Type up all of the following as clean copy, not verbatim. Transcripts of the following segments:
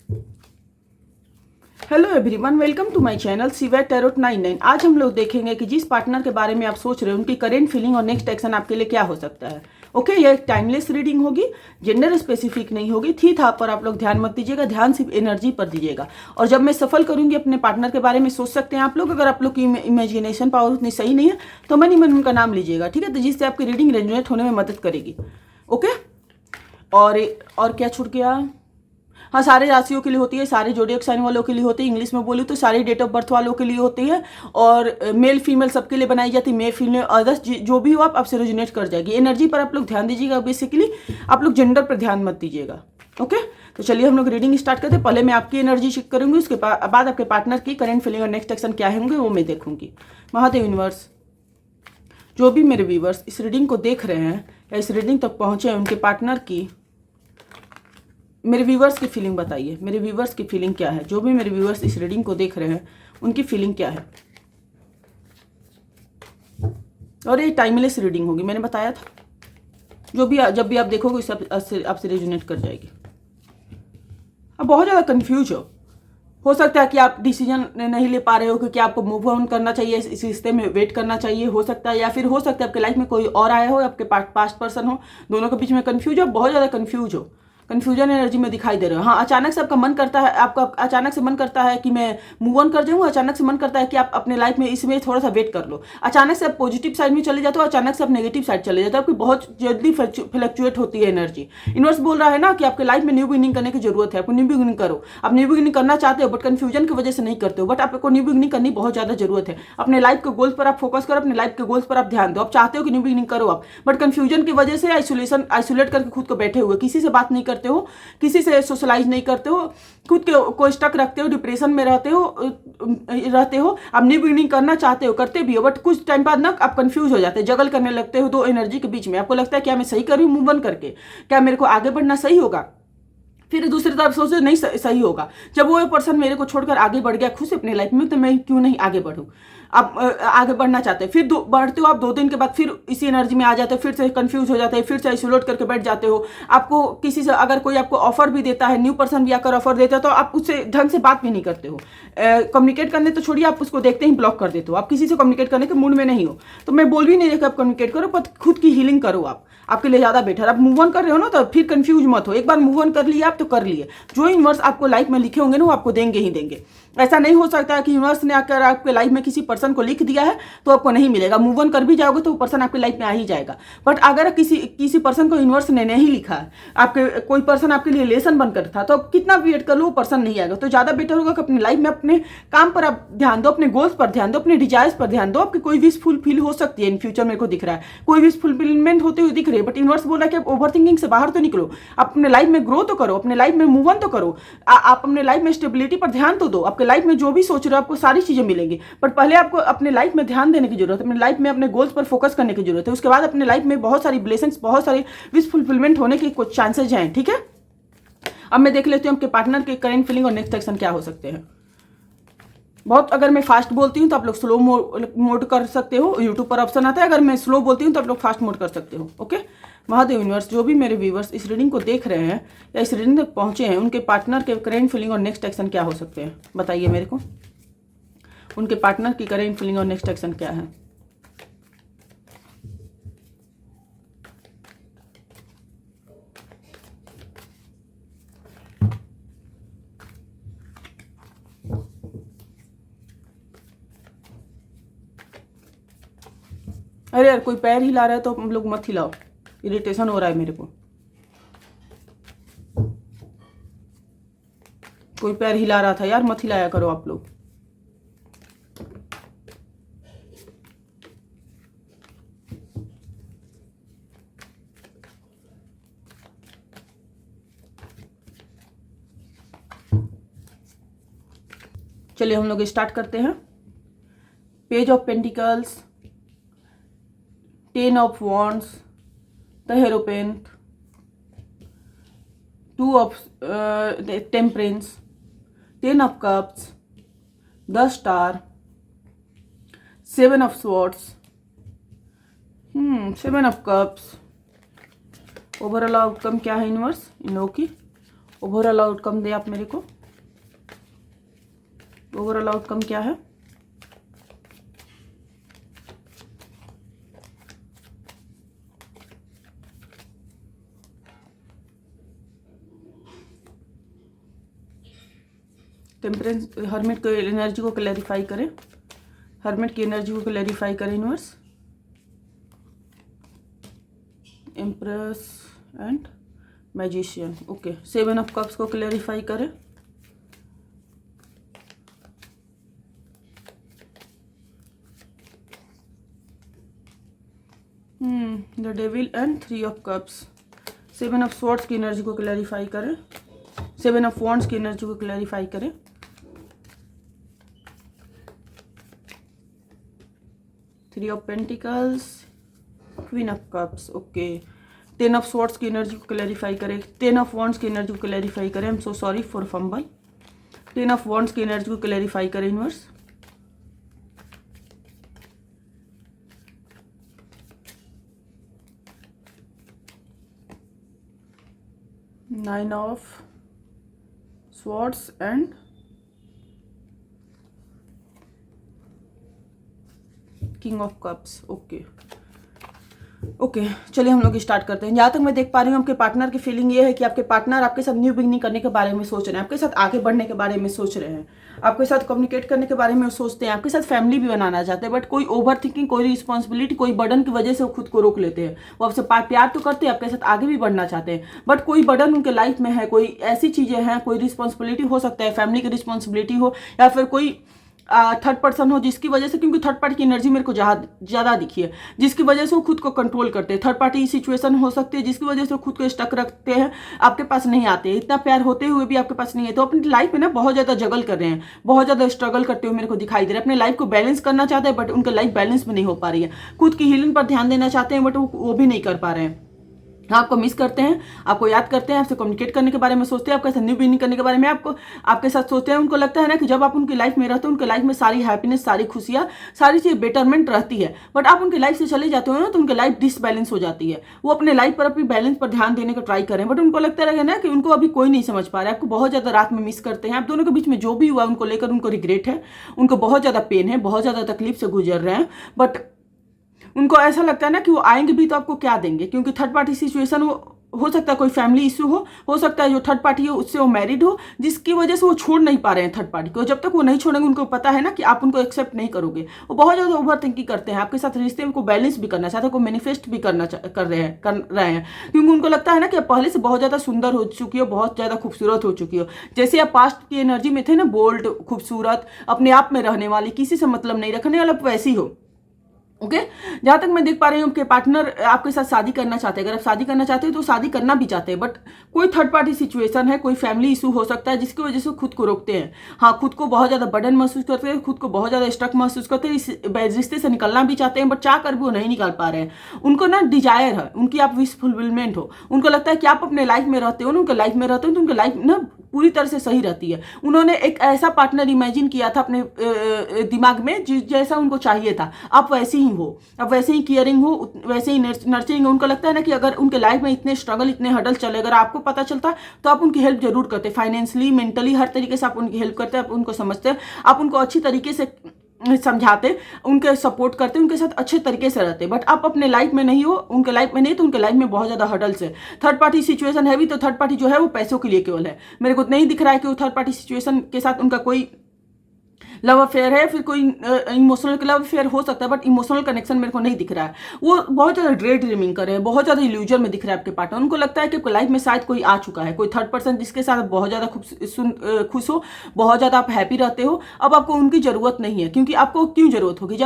Hello everyone, welcome to my channel सीवेट tarot 99। आज हम लोग देखेंगे कि जिस पार्टनर के बारे में आप सोच रहे हो उनकी करेंट फीलिंग और नेक्स्ट एक्शन आपके लिए क्या हो सकता है। ओके, ये एक टाइमलेस रीडिंग होगी, जेंडर स्पेसिफिक नहीं होगी। थी था पर आप लोग ध्यान मत दीजिएगा, ध्यान सिर्फ एनर्जी पर दीजिएगा। और जब मैं सफल करूंगी अपने पार्टनर के बारे में सोच सकते हैं आप लोग। अगर आप लोग की इमेजिनेशन पावर उतनी सही नहीं है तो मन ही मन उनका नाम लीजिएगा, ठीक है, तो जिससे आपकी रीडिंग रेजोनेट होने में मदद करेगी। ओके, और क्या छूट गया? हाँ, सारे राशियों के लिए होती है, सारे जोडियक साइन वालों के लिए होती है। इंग्लिश में बोलूँ तो सारी डेट ऑफ बर्थ वालों के लिए होती है। और मेल फीमेल सबके लिए बनाई जाती है। मेल फीमेल अदर्स जो भी हो आप आपसे रेजोनेट कर जाएगी। एनर्जी पर आप लोग ध्यान दीजिएगा, बेसिकली आप लोग जेंडर पर ध्यान मत दीजिएगा। ओके, तो चलिए हम लोग रीडिंग स्टार्ट करते हैं। पहले मैं आपकी एनर्जी चेक करूंगी, उसके बाद आपके पार्टनर की करेंट फीलिंग और नेक्स्ट एक्शन क्या होंगे वो मैं देखूंगी। महादेव यूनिवर्स, जो भी मेरे व्यूवर्स इस रीडिंग को देख रहे हैं या इस रीडिंग तक पहुंचे हैं, उनके पार्टनर की मेरे व्यूवर्स की फीलिंग बताइए। मेरे व्यूवर्स की फीलिंग क्या है? जो भी मेरे व्यूवर्स इस रीडिंग को देख रहे हैं उनकी फीलिंग क्या है? और ये टाइमलेस रीडिंग होगी, मैंने बताया था। जब भी आप देखोगे सब आपसे रेजोनेट कर जाएगी। अब बहुत ज़्यादा कंफ्यूज हो सकता है कि आप डिसीजन नहीं ले पा रहे हो कि क्या आपको मूव ऑन करना चाहिए, इस रिश्ते में वेट करना चाहिए, हो सकता है। या फिर हो सकता है आपके लाइफ में कोई और आया हो, आपके पास्ट पर्सन हो, दोनों के बीच में कंफ्यूज हो, बहुत ज़्यादा कंफ्यूज हो। कंफ्यूजन एनर्जी में दिखाई दे रहे हो। हाँ, अचानक से आपका मन करता है, आपका अचानक से मन करता है कि मैं मूव ऑन कर जाऊँ। अचानक से मन करता है कि आप अपने लाइफ में इसमें थोड़ा सा वेट कर लो। अचानक से आप पॉजिटिव साइड में चले जाते हो, अचानक से आप नेगेटिव साइड चले जाते हो। आपकी बहुत जल्दी फ्लक्चुएट होती है एनर्जी। यूनिवर्स बोल रहा है ना कि आपके लाइफ में न्यू बिगिनिंग करने की जरूरत है। आपको न्यू बिगिनिंग करो। आप न्यू बिगिनिंग करना चाहते हो बट कंफ्यूजन की वजह से नहीं करते हो। बट आपको न्यू बिगिनिंग करनी बहुत ज्यादा जरूरत है। अपने लाइफ के गोल्स पर आप फोकस करो, अपने लाइफ के गोल्स पर आप ध्यान दो। आप चाहते हो कि न्यू बिगिनिंग करो आप, बट कंफ्यूजन की वजह से आइसोलेट करके खुद को बैठे हुए, किसी से बात नहीं करते हो, किसी से सोशलाइज नहीं करते हो, खुद को स्टक रखते हो, डिप्रेशन में रहते हो। आप न्यू बिगिनिंग करना चाहते हो, करते भी हो, बट कुछ टाइम बाद ना आप कंफ्यूज हो जाते हो, जगल करने लगते हो दो एनर्जी के बीच में। आपको लगता है क्या मैं सही कर रही हूँ मूव ऑन करके, क्या मेरे को आगे बढ़ना सही होगा? फिर दूसरी तरफ सोचो नहीं सही होगा। जब वो पर्सन मेरे को छोड़कर आगे बढ़ गया खुद अपने लाइफ में, तो मैं क्यों नहीं आगे बढ़ूं? आप आगे बढ़ना चाहते हैं, फिर बढ़ते हो आप 2 दिन के बाद फिर इसी एनर्जी में आ जाते हो, फिर से कंफ्यूज हो जाते हैं, फिर से आइसोलेट करके बैठ जाते हो। आपको किसी से अगर कोई आपको ऑफर भी देता है, न्यू पर्सन भी आकर ऑफर देता है, तो आप उससे ढंग से बात भी नहीं करते हो। कम्युनिकेट करने तो छोड़िए, आप उसको देखते ही ब्लॉक कर देते हो। आप किसी से कम्युनिकेट करने के मूड में नहीं हो। तो मैं बोल भी नहीं रही कि आप कम्युनिकेट करो, पर खुद की हीलिंग करो। आप आपके लिए ज्यादा बेटर। आप मूव ऑन कर रहे हो ना, तो फिर कंफ्यूज मत हो। एक बार मूव ऑन कर लिया आप तो कर लिए। जो यूनिवर्स आपको लाइफ में लिखे होंगे ना वो आपको देंगे ही देंगे। ऐसा नहीं हो सकता है कि यूनिवर्स ने आकर आपके लाइफ में किसी पर्सन को लिख दिया है तो आपको नहीं मिलेगा। मूव ऑन कर भी जाओगे तो वो पर्सन आपके लाइफ में आ ही जाएगा। बट अगर किसी पर्सन को यूनिवर्स ने नहीं लिखा है, आपके कोई पर्सन आपके लिए लेसन बनकर था, तो आप कितना भी वेट कर लो वो पर्सन नहीं आएगा। तो ज्यादा बेटर होगा कि अपनी लाइफ में अपने काम पर आप ध्यान दो, अपने गोल्स पर ध्यान दो, अपने डिजायर्स पर ध्यान दो। आपकी कोई विश फुलफिल हो सकती है इन फ्यूचर, मेरे को दिख रहा है कोई विश फुलफिलमेंट होते हुए दिख रही है। बट यूनिवर्स बोल रहा है कि आप ओवर थिंकिंग से बाहर तो निकलो, आप अपने लाइफ में ग्रो तो करो, अपने लाइफ में मूव ऑन तो करो। आप अपने लाइफ में स्टेबिलिटी पर ध्यान तो दो। आपके लाइफ में जो भी सोच रहे हो आपको सारी चीजें मिलेंगी, बट पहले आपको अपने लाइफ में ध्यान देने की जरूरत है, अपने लाइफ में अपने गोल्स पर फोकस करने की जरूरत है। उसके बाद अपने लाइफ में बहुत सारी ब्लेसिंग्स, बहुत सारी विश फुलफिलमेंट होने के कुछ चांसेज हैं, ठीक है। अब मैं देख लेती हूँ आपके पार्टनर के करेंट फीलिंग और नेक्स्ट एक्शन क्या हो सकते हैं। बहुत अगर मैं फास्ट बोलती हूँ तो आप लोग स्लो मोड कर सकते हो, यूट्यूब पर ऑप्शन आता है। अगर मैं स्लो बोलती हूँ तो आप लोग फास्ट मोड कर सकते हो। ओके, महादेव यूनिवर्स, जो भी मेरे व्यूवर्स इस रीडिंग को देख रहे हैं या इस रीडिंग तक पहुंचे हैं, उनके पार्टनर के करेंट फीलिंग और नेक्स्ट एक्शन क्या हो सकते हैं बताइए मेरे को। उनके पार्टनर की करेंट फीलिंग और नेक्स्ट एक्शन क्या है? अरे यार, कोई पैर हिला रहा है तो हम लोग मत हिलाओ, इरिटेशन हो रहा है मेरे को। कोई पैर हिला रहा था यार, मत हिलाया करो आप लोग। चलिए हम लोग स्टार्ट करते हैं। Page of pentacles, 10 of wands, the hierophant, 2 of temperance, 10 of cups, the star, 7 of swords, 7 of cups. Overall outcome क्या है यूनिवर्स? इन लोगों की ओवरऑल आउटकम दे आप मेरे को। ओवरऑल आउटकम क्या है? टेम्परेंस, हर्मिट की एनर्जी को क्लैरिफाई करें, हर्मिट की एनर्जी को क्लैरिफाई करें universe. Empress and magician, okay. 7 of cups को क्लैरिफाई करें। The devil and 3 of cups. 7 of swords की एनर्जी को क्लैरिफाई करें, 7 ऑफ वॉन्ड्स की एनर्जी को क्लैरिफाई करें। 3 of pentacles, queen of cups, okay. 10 of swords की एनर्जी को क्लैरिफाई करें, 10 ऑफ वॉन्ड्स की एनर्जी को क्लैरिफाई करें। I am so sorry for fumble. 10 of wands की एनर्जी को क्लैरिफाई करें universe. Nine of swords and king of cups, okay okay. चलिए हम लोग स्टार्ट करते हैं। जहाँ तक मैं देख पा रही हूँ आपके पार्टनर की फीलिंग ये है कि आपके पार्टनर आपके साथ न्यू बिगनिंग करने के बारे में सोच रहे हैं, आपके साथ आगे बढ़ने के बारे में सोच रहे हैं, आपके साथ कम्युनिकेट करने के बारे में सोचते हैं, आपके साथ फैमिली भी बनाना चाहते हैं। बट कोई ओवर थिंकिंग, कोई रिस्पॉन्सिबिलिटी, कोई बर्डन की वजह से वो खुद को रोक लेते हैं। वो आपसे प्यार तो करते हैं, आपके साथ आगे भी बढ़ना चाहते हैं, बट कोई बर्डन उनके लाइफ में है, कोई ऐसी चीजें हैं, कोई रिस्पॉन्सिबिलिटी हो सकता है, फैमिली की रिस्पॉन्सिबिलिटी हो या फिर कोई थर्ड पर्सन हो, जिसकी वजह से, क्योंकि थर्ड पार्टी की एनर्जी मेरे को ज़्यादा दिखी है, जिसकी वजह से वो खुद को कंट्रोल करते हैं। थर्ड पार्टी सिचुएशन हो सकती है जिसकी वजह से वो खुद को स्टक रखते हैं, आपके पास नहीं आते, इतना प्यार होते हुए भी आपके पास नहीं है। तो अपनी लाइफ में ना बहुत ज़्यादा जगल कर रहे हैं, बहुत ज़्यादा स्ट्रगल करते हुए मेरे को दिखाई दे रहा है। अपने लाइफ को बैलेंस करना चाहते हैं बट उनका लाइफ बैलेंस में नहीं हो पा रही है। खुद की हीलिंग पर ध्यान देना चाहते हैं बट वो भी नहीं कर पा रहे हैं। आपको मिस करते हैं, आपको याद करते हैं, आपसे कम्युनिकेट करने के बारे में सोचते हैं, आपके साथ न्यू बिगिनिंग करने के बारे में आपके साथ सोचते हैं। उनको लगता है ना कि जब आप उनकी लाइफ में रहते हो, उनके लाइफ में सारी हैप्पीनेस, सारी खुशियाँ, सारी चीज़ बेटरमेंट रहती है। बट आप उनकी लाइफ से चले जाते हो ना तो उनकी लाइफ डिसबैलेंस हो जाती है। वो अपने लाइफ पर, अपनी बैलेंस पर ध्यान देने का ट्राई करें बट उनको लगता है ना कि उनको अभी कोई नहीं समझ पा रहा है। आपको बहुत ज़्यादा रात में मिस करते हैं। आप दोनों के बीच में जो भी हुआ उनको लेकर उनको रिग्रेट है, उनको बहुत ज़्यादा पेन है, बहुत ज़्यादा तकलीफ से गुजर रहे हैं। बट उनको ऐसा लगता है ना कि वो आएंगे भी तो आपको क्या देंगे, क्योंकि थर्ड पार्टी सिचुएशन हो सकता है, कोई फैमिली इशू हो सकता है जो थर्ड पार्टी हो उससे वो मैरिड हो, जिसकी वजह से वो छोड़ नहीं पा रहे हैं थर्ड पार्टी को। जब तक वो नहीं छोड़ेंगे, उनको पता है ना कि आप उनको एक्सेप्ट नहीं करोगे। वो बहुत ज़्यादा ओवर थिंकिंग करते हैं, आपके साथ रिश्ते को बैलेंस भी करना चाहते हैं, को मैनिफेस्ट भी कर रहे हैं, क्योंकि उनको लगता है ना कि आप पहले से बहुत ज़्यादा सुंदर हो चुकी हो, बहुत ज़्यादा खूबसूरत हो चुकी हो। जैसे आप पास्ट की एनर्जी में थे ना, बोल्ड, खूबसूरत, अपने आप में रहने वाली, किसी से मतलब नहीं रखने वाला, वैसी हो। ओके जहाँ तक मैं देख पा रही हूँ आपके पार्टनर आपके साथ शादी करना चाहते हैं। अगर आप शादी करना चाहते हो तो शादी करना भी चाहते हैं, बट कोई थर्ड पार्टी सिचुएशन है, कोई फैमिली इशू हो सकता है जिसकी वजह से खुद को रोकते हैं। हाँ, खुद को बहुत ज़्यादा बर्डन महसूस करते हैं, खुद को बहुत ज़्यादा स्ट्रक महसूस करते हैं, इस रिश्ते से निकलना भी चाहते हैं बट चाह कर भी वो नहीं निकाल पा रहे हैं। उनको ना डिजायर है, उनकी आप विश फुलफिलमेंट हो। उनको लगता है कि आप अपने लाइफ में रहते हो ना, उनके लाइफ में रहते हो तो उनकी लाइफ ना पूरी तरह से सही रहती है। उन्होंने एक ऐसा पार्टनर इमेजिन किया था अपने दिमाग में जैसा उनको चाहिए था। आप वैसे ही हो, आप वैसे ही केयरिंग हो, वैसे ही नर्चरिंग हो। उनको लगता है ना कि अगर उनके लाइफ में इतने स्ट्रगल, इतने हडल चले, अगर आपको पता चलता तो आप उनकी हेल्प जरूर करते, फाइनेंशियली, मेंटली, हर तरीके से आप उनकी हेल्प करते, आप उनको समझते, आप उनको अच्छी तरीके से समझाते, उनके सपोर्ट करते, उनके साथ अच्छे तरीके से रहते। बट आप अपने लाइफ में नहीं हो, उनके लाइफ में नहीं, तो उनके लाइफ में बहुत ज़्यादा हडल्स है। थर्ड पार्टी सिचुएशन है भी तो थर्ड पार्टी जो है वो पैसों के लिए केवल है। मेरे को नहीं दिख रहा है कि वो थर्ड पार्टी सिचुएशन के साथ उनका कोई लव अफेयर है, फिर कोई इमोशनल लव अफेयर हो सकता है बट इमोशनल कनेक्शन मेरे को नहीं दिख रहा है। वो बहुत ज़्यादा ड्रे ड्रीमिंग कर रहे हैं, बहुत ज़्यादा इल्यूजन में दिख रहा है आपके पार्टनर। उनको लगता है कि आपकी लाइफ में शायद कोई आ चुका है, कोई थर्ड पर्सन जिसके साथ आप बहुत ज़्यादा खुश हो, बहुत ज़्यादा आप हैप्पी रहते हो। अब आपको उनकी ज़रूरत नहीं है, क्योंकि आपको क्यों ज़रूरत होगी?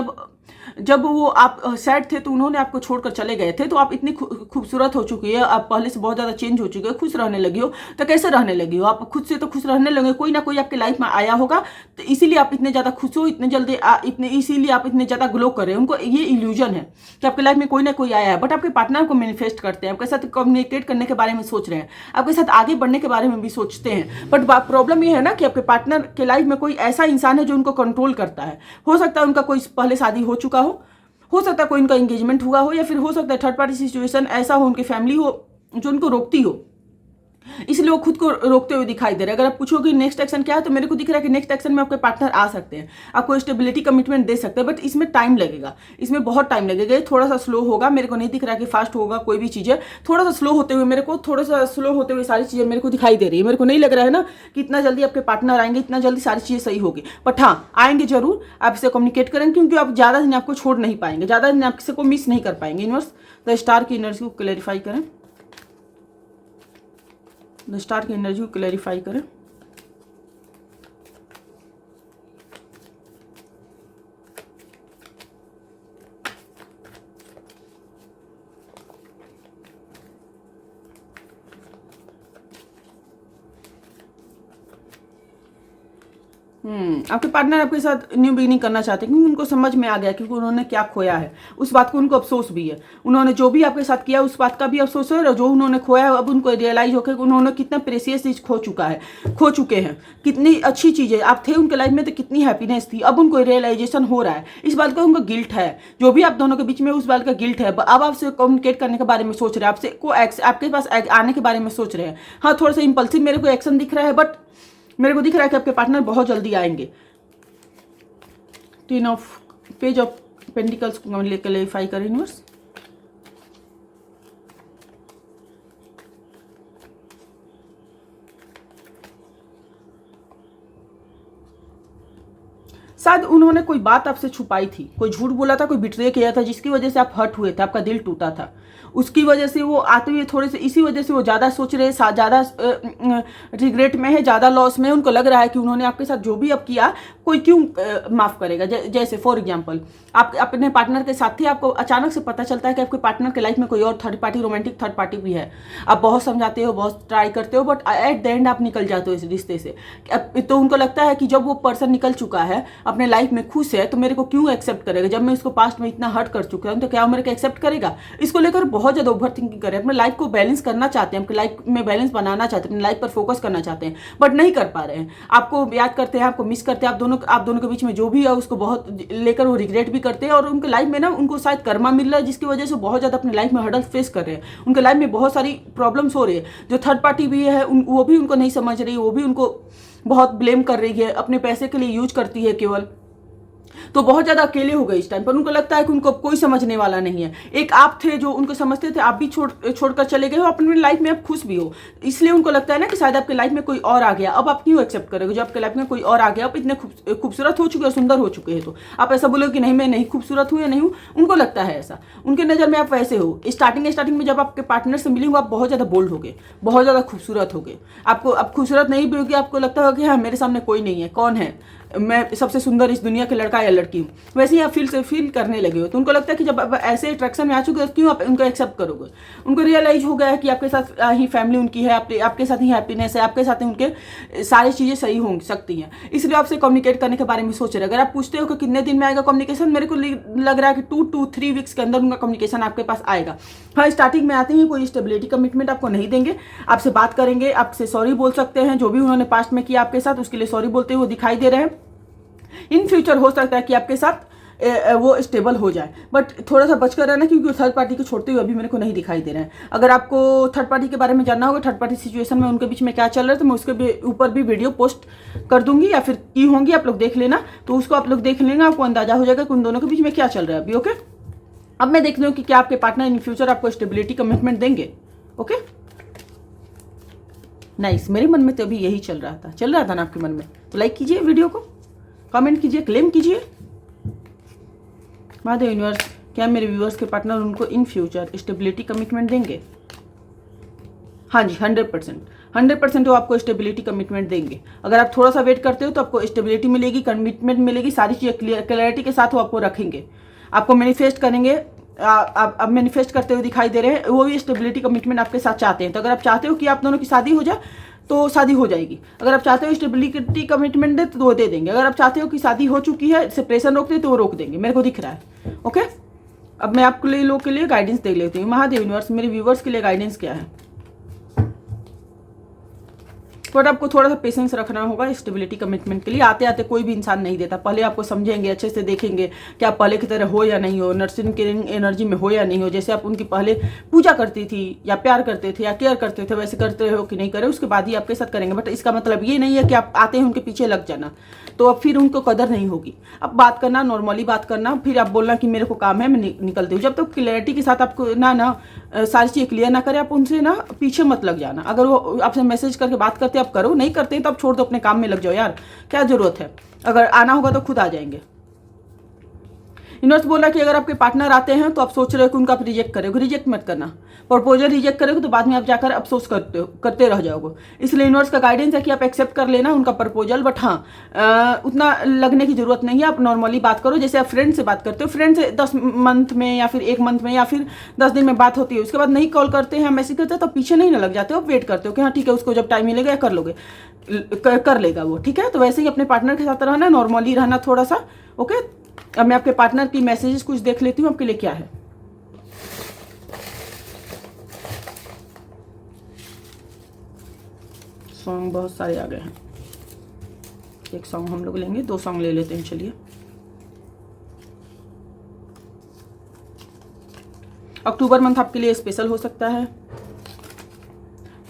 जब वो आप सैड थे तो उन्होंने आपको छोड़कर चले गए थे, तो आप इतनी खूबसूरत हो चुकी है, आप पहले से बहुत ज़्यादा चेंज हो चुकी है, खुश रहने लगी हो। तो कैसे रहने लगी हो? आप खुद से तो खुश रहने लगे, कोई ना कोई आपके लाइफ में आया होगा, तो इसीलिए आप इतने ज़्यादा खुश हो, इतने जल्दी इसीलिए आप इतने ज़्यादा ग्लो कर रहे हो। उनको ये इल्यूजन है कि आपके लाइफ में कोई ना कोई आया है, बट आपके पार्टनर को मैनिफेस्ट करते हैं, आपके साथ कम्युनिकेट करने के बारे में सोच रहे हैं, आपके साथ आगे बढ़ने के बारे में भी सोचते हैं। बट प्रॉब्लम ये है ना कि आपके पार्टनर के लाइफ में कोई ऐसा इंसान है जो उनको कंट्रोल करता है। हो सकता है उनका कोई पहले शादी हो चुका हो सकता है कोई उनका एंगेजमेंट हुआ हो, या फिर हो सकता है थर्ड पार्टी सिचुएशन ऐसा हो, उनकी फैमिली हो जो उनको रोकती हो। इसलिए वो खुद को रोकते हुए दिखाई दे रहे हैं। अगर आप पूछोगे नेक्स्ट एक्शन क्या है, तो मेरे को दिख रहा है कि नेक्स्ट एक्शन में आपके पार्टनर आ सकते हैं, आपको स्टेबिलिटी कमिटमेंट दे सकते हैं, बट इसमें टाइम लगेगा, इसमें बहुत टाइम लगेगा, ये थोड़ा सा स्लो होगा। मेरे को नहीं दिख रहा है कि फास्ट होगा कोई भी चीज़ें, थोड़ा सा स्लो होते हुए, मेरे को थोड़ा सा स्लो होते हुए सारी चीज़ें मेरे को दिखाई दे रही है। मेरे को नहीं लग रहा है ना कि इतना जल्दी आपके पार्टनर आएंगे, इतना जल्दी सारी चीज़ें सही होगी, बट हाँ आएंगे जरूर। आप इससे कम्युनिकेट करेंगे, क्योंकि आप ज़्यादा दिन आपको छोड़ नहीं पाएंगे, ज़्यादा दिन आप किसी को मिस नहीं कर पाएंगे। यूनिवर्स द स्टार की एनर्जी को क्लैरिफाई करें, द स्टार की एनर्जी को क्लैरिफाई करें। आपके पार्टनर आपके साथ न्यू बिगिनिंग करना चाहते हैं, क्योंकि उनको समझ में आ गया क्योंकि उन्होंने क्या खोया है, उस बात को उनको अफसोस भी है। उन्होंने जो भी आपके साथ किया उस बात का भी अफसोस है, और जो उन्होंने खोया है अब उनको रियलाइज होकर उन्होंने कितना प्रेशियस चीज खो चुके हैं, कितनी अच्छी चीज़ है आप थे उनके लाइफ में, तो कितनी हैप्पीनेस थी, अब उनको रियलाइजेशन हो रहा है। इस बात का उनको गिल्ट है, जो भी आप दोनों के बीच में उस बात का गिल्ट है। अब आपसे कम्युनिकेट करने के बारे में सोच रहे हैं, आपके पास आने के बारे में सोच रहे हैं। हाँ थोड़ा सा इम्पल्सिव मेरे को एक्शन दिख रहा है, बट मेरे को दिख रहा है कि आपके पार्टनर बहुत जल्दी आएंगे। पेज ऑफ पेंटिकल्स को क्लैरिफाई करें यूनिवर्स। शायद उन्होंने कोई बात आपसे छुपाई थी, कोई झूठ बोला था, कोई बिट्रे किया था, जिसकी वजह से आप हर्ट हुए थे, आपका दिल टूटा था। उसकी वजह से वो आते हुए थोड़े से, इसी वजह से वो ज़्यादा सोच रहे, ज़्यादा रिग्रेट में है, ज़्यादा लॉस में है। उनको लग रहा है कि उन्होंने आपके साथ जो भी अब किया कोई क्यों माफ़ करेगा। जैसे फॉर एग्जांपल आप अपने पार्टनर के साथ ही आपको अचानक से पता चलता है कि आपके पार्टनर के लाइफ में कोई और third party, romantic third party भी है। आप बहुत समझाते हो, बहुत ट्राई करते हो, बट एट द एंड आप निकल जाते हो इस रिश्ते से। तो उनको लगता है कि जब वो पर्सन निकल चुका है, अपने लाइफ में खुश है, तो मेरे को क्यों एक्सेप्ट करेगा। जब मैं इसको पास्ट में इतना हर्ट कर चुका हूँ तो क्या मेरे को एक्सेप्ट करेगा। इसको लेकर बहुत ज़्यादा ओवर थिंकिंग करें, अपने लाइफ को बैलेंस करना चाहते हैं, अपनी लाइफ में बैलेंस बनाना चाहते हैं, अपनी लाइफ पर फोकस करना चाहते हैं, बट नहीं कर पा रहे हैं। आपको याद करते हैं, आपको मिस करते हैं, आप दोनों के बीच में जो भी है उसको बहुत लेकर वो रिग्रेट भी करते हैं। और उनके लाइफ में ना उनको शायद कर्मा मिल रहा है, जिसकी वजह से बहुत ज़्यादा अपनी लाइफ में हर्डल फेस कर रहे हैं। उनके लाइफ में बहुत सारी प्रॉब्लम्स हो रही है। जो थर्ड पार्टी भी है वो भी उनको नहीं समझ रही है, वो भी उनको बहुत ब्लेम कर रही है, अपने पैसे के लिए यूज करती है केवल। तो बहुत ज़्यादा अकेले हो गए इस टाइम पर। उनको लगता है कि उनको कोई समझने वाला नहीं है। एक आप थे जो उनको समझते थे, आप भी छोड़कर चले गए हो, अपनी लाइफ में आप खुश भी हो, इसलिए उनको लगता है ना कि शायद आपके लाइफ में कोई और आ गया। अब आप क्यों एक्सेप्ट करोगे जब आपके लाइफ में कोई और आ गया। आप इतने खूबसूरत हो चुके हो, सुंदर हो चुके हैं, तो आप ऐसा बोलोगे कि नहीं मैं नहीं खूबसूरत हूँ या नहीं हूँ। उनको लगता है ऐसा, उनके नज़र में आप वैसे हो। स्टार्टिंग में जब आपके पार्टनर से मिली हो, आप बहुत ज़्यादा बोल्ड हो गए, बहुत ज़्यादा खूबसूरत हो गए। आपको अब खूबसूरत नहीं भी होगी, आपको लगता होगा कि हाँ मेरे सामने कोई नहीं है, कौन है, मैं सबसे सुंदर इस दुनिया के लड़का या लड़की हूँ। वैसे ही आप फील करने लगे हो। तो उनको लगता है कि जब आप ऐसे अट्रैक्शन में आ चुके हो, क्यों आप उनको एक्सेप्ट करोगे। उनको रियलाइज हो गया है कि आपके साथ ही फैमिली उनकी है, आपके साथ ही हैप्पीनेस है, आपके साथ ही उनके सारी चीज़ें सही हो सकती हैं, इसलिए आपसे कम्युनिकेट करने के बारे में सोच रहे हैं। अगर आप पूछते हो कि कितने दिन में आएगा कम्युनिकेशन, मेरे को लग रहा है कि 2 to 3 वीक्स के अंदर उनका कम्युनिकेशन आपके पास आएगा। हाँ स्टार्टिंग में आते ही कोई स्टेबिलिटी कमिटमेंट आपको नहीं देंगे, आपसे बात करेंगे, आपसे सॉरी बोल सकते हैं, जो भी उन्होंने पास्ट में किया आपके साथ उसके लिए सॉरी बोलते हुए दिखाई दे रहे हैं। इन फ्यूचर हो सकता है कि आपके साथ वो स्टेबल हो जाए, बट थोड़ा सा बचकर रहना, क्योंकि थर्ड पार्टी को छोड़ते हुए अभी मेरे को नहीं दिखाई दे रहे हैं। अगर आपको थर्ड पार्टी के बारे में जानना होगा, थर्ड पार्टी सिचुएशन में उनके बीच में क्या चल रहा है, तो मैं उसके ऊपर भी वीडियो पोस्ट कर दूंगी, या फिर की होंगी, आप लोग देख लेना। तो उसको आप लोग देख लेना, आपको अंदाजा हो जाएगा कि उन दोनों के बीच में क्या चल रहा है अभी। ओके, अब मैं देखती हूँ कि क्या आपके पार्टनर इन फ्यूचर आपको स्टेबिलिटी कमिटमेंट देंगे। ओके नाइस, मेरे मन में तो अभी यही चल रहा था ना आपके मन में। तो लाइक कीजिए वीडियो को, कमेंट कीजिए, क्लेम कीजिए। महादेव यूनिवर्स, क्या मेरे व्यूअर्स के पार्टनर उनको इन फ्यूचर स्टेबिलिटी कमिटमेंट देंगे? हाँ जी 100% वो आपको स्टेबिलिटी कमिटमेंट देंगे। अगर आप थोड़ा सा वेट करते हो तो आपको स्टेबिलिटी मिलेगी, कमिटमेंट मिलेगी, सारी चीज़ें क्लैरिटी के साथ वो आपको रखेंगे, आपको मैनिफेस्ट करेंगे। आप मैनिफेस्ट करते हुए दिखाई दे रहे हैं। वो भी स्टेबिलिटी कमिटमेंट आपके साथ चाहते हैं। तो अगर आप चाहते हो कि आप दोनों की शादी हो जाए तो शादी हो जाएगी। अगर आप चाहते हो स्टेबिलिटी कमिटमेंट दे तो वो दे देंगे। अगर आप चाहते हो कि शादी हो चुकी है, सेपरेशन रोकते तो वो रोक देंगे, मेरे को दिख रहा है। ओके, अब मैं आपके लिए लोग के लिए गाइडेंस दे लेती हूँ। महादेव यूनिवर्स, मेरे व्यूवर्स के लिए गाइडेंस क्या है? बट आपको थोड़ा सा पेशेंस रखना होगा स्टेबिलिटी कमिटमेंट के लिए। आते आते कोई भी इंसान नहीं देता, पहले आपको समझेंगे, अच्छे से देखेंगे कि आप पहले की तरह हो या नहीं हो, नर्सिंग की एनर्जी में हो या नहीं हो, जैसे आप उनकी पहले पूजा करती थी या प्यार करते थे या केयर करते थे वैसे करते हो कि नहीं करे, उसके बाद ही आपके साथ करेंगे। बट इसका मतलब ये नहीं है कि आप आते हैं उनके पीछे लग जाना, तो अब फिर उनको कदर नहीं होगी। अब बात करना, नॉर्मली बात करना, फिर आप बोलना कि मेरे को काम है, मैं निकलती हूँ। जब तक क्लैरिटी के साथ आपको ना सारी चीज़ क्लियर ना करे, आप उनसे ना पीछे मत लग जाना। अगर वो आपसे मैसेज करके बात करते आप करो, नहीं करते तो आप छोड़ दो, अपने काम में लग जाओ यार, क्या जरूरत है। अगर आना होगा तो खुद आ जाएंगे। यूनिवर्स बोला कि अगर आपके पार्टनर आते हैं तो आप सोच रहे हो कि उनका आप रिजेक्ट करोगे, रिजेक्ट मत करना। प्रपोजल रिजेक्ट करोगे तो बाद में आप जाकर अफसोस करते रह जाओगे। इसलिए यूनिवर्स का गाइडेंस है कि आप एक्सेप्ट कर लेना उनका प्रपोजल, बट हाँ उतना लगने की जरूरत नहीं है। आप नॉर्मली बात करो जैसे आप फ्रेंड से बात करते हो। फ्रेंड से 10 मंथ में या फिर 1 मंथ में या फिर 10 दिन में बात होती है, उसके बाद नहीं कॉल करते हैं, मैसेज करते हैं, तो पीछे नहीं ना लग जाते हो, वेट करते हो कि हाँ ठीक है उसको जब टाइम मिलेगा कर लोगे, कर लेगा वो, ठीक है। तो वैसे ही अपने पार्टनर के साथ रहना, नॉर्मली रहना थोड़ा सा, ओके। अब मैं आपके पार्टनर की मैसेजेस कुछ देख लेती हूँ आपके लिए क्या है। सॉन्ग बहुत सारे आ गए हैं, एक सॉन्ग हम लोग लेंगे, 2 सॉन्ग ले लेते हैं। चलिए, अक्टूबर मंथ आपके लिए स्पेशल हो सकता है।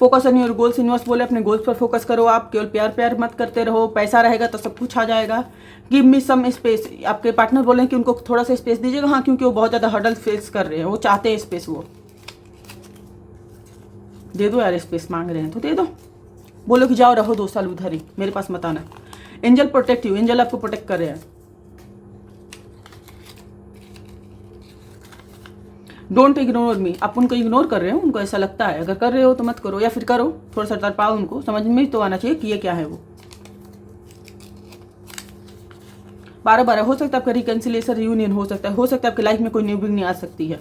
Focus on your goals. Universe बोले अपने गोल्स पर फोकस करो, आप केवल प्यार प्यार मत करते रहो, पैसा रहेगा तो सब कुछ आ जाएगा। Give me some space. आपके पार्टनर बोले कि उनको थोड़ा सा स्पेस दीजिएगा, हाँ, क्योंकि वो बहुत ज़्यादा हर्डल फेस कर रहे हैं, वो चाहते हैं स्पेस, वो दे दो यार, स्पेस मांग रहे हैं तो दे दो। बोलो कि जाओ रहो 2 साल उधर ही, मेरे पास मत आना। Angel protect you. एंजल आपको प्रोटेक्ट कर रहे हैं। Don't ignore me. आप उनको इग्नोर कर रहे हो, उनको ऐसा लगता है। अगर कर रहे हो तो मत करो, या फिर करो, थोड़ा सा तड़पाओ उनको, समझ में तो आना चाहिए कि ये क्या है। वो 12-12 हो सकता है आपका रिकन्सिलिएशन, रियूनियन हो सकता है आपकी लाइफ में कोई न्यू बिगनिंग आ सकती है।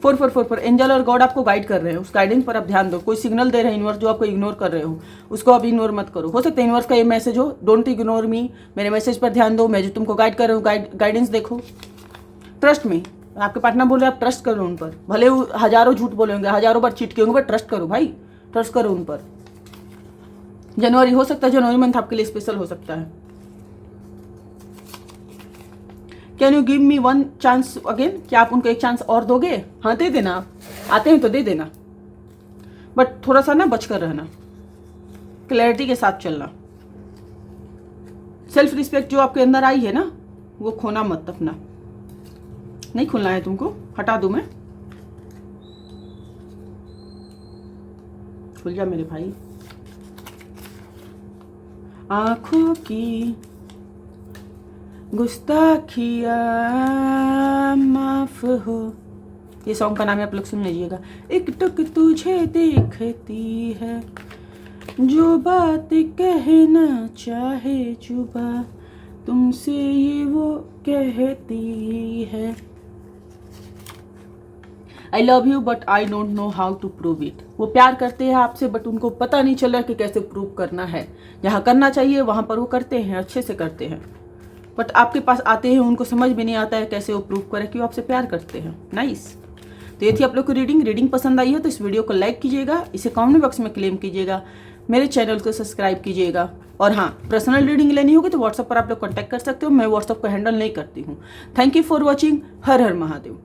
4-4-4 एंजल और गॉड आपको गाइड कर रहे हैं, उस गाइडेंस पर आप ध्यान दो। कोई सिग्नल दे रहे हैं यूनिवर्स जो आपको इग्नोर कर रहे हो, उसको आप इग्नोर मत करो। हो सकता है यूनिवर्स का ये मैसेज हो, डोंट इग्नोर मी, मेरे मैसेज पर ध्यान दो, मैं जो तुमको गाइड कर रहा हूँ, गाइडेंस देखो, ट्रस्ट मी। आपके पार्टनर बोले आप ट्रस्ट करो उन पर, भले वो हजारों झूठ बोले होंगे, हजारों बार चीट किए होंगे, बट ट्रस्ट करो भाई, ट्रस्ट करो उन पर। जनवरी हो सकता है, जनवरी मंथ आपके लिए स्पेशल हो सकता है। Can you give me 1 chance again. क्या आप उनको एक चांस और दोगे? हाँ दे देना, आप आते हैं तो दे देना, बट थोड़ा सा ना बचकर रहना, क्लैरिटी के साथ चलना। सेल्फ रिस्पेक्ट जो आपके अंदर आई है ना, वो खोना मत अपना, नहीं खुलना है तुमको। हटा दूं मैं? खुल जा मेरे भाई। आंखों की गुस्ताखिया माफ हो, ये सॉन्ग का नाम है, आप लोग सुन लीजिएगा। एक टक तुझे देखती है, जो बात कहना चाहे जुबा, तुमसे ये वो कहती है। I love you but I don't know how to prove it. वो प्यार करते हैं आपसे, बट उनको पता नहीं चल रहा कि कैसे प्रूव करना है। जहाँ करना चाहिए वहाँ पर वो करते हैं, अच्छे से करते हैं, बट आपके पास आते हैं, उनको समझ भी नहीं आता है कैसे वो प्रूव करें कि वो आपसे प्यार करते हैं। नाइस। तो ये थी आप लोग की रीडिंग पसंद आई है तो इस वीडियो को लाइक कीजिएगा, इसे कमेंट बॉक्स में क्लेम कीजिएगा, मेरे चैनल को सब्सक्राइब कीजिएगा। और हाँ, पर्सनल रीडिंग लेनी होगी तो व्हाट्सएप पर आप लोग कॉन्टैक्ट कर सकते हो, मैं व्हाट्सएप को हैंडल नहीं करती हूँ। Thank you for watching. Her her Mahadev.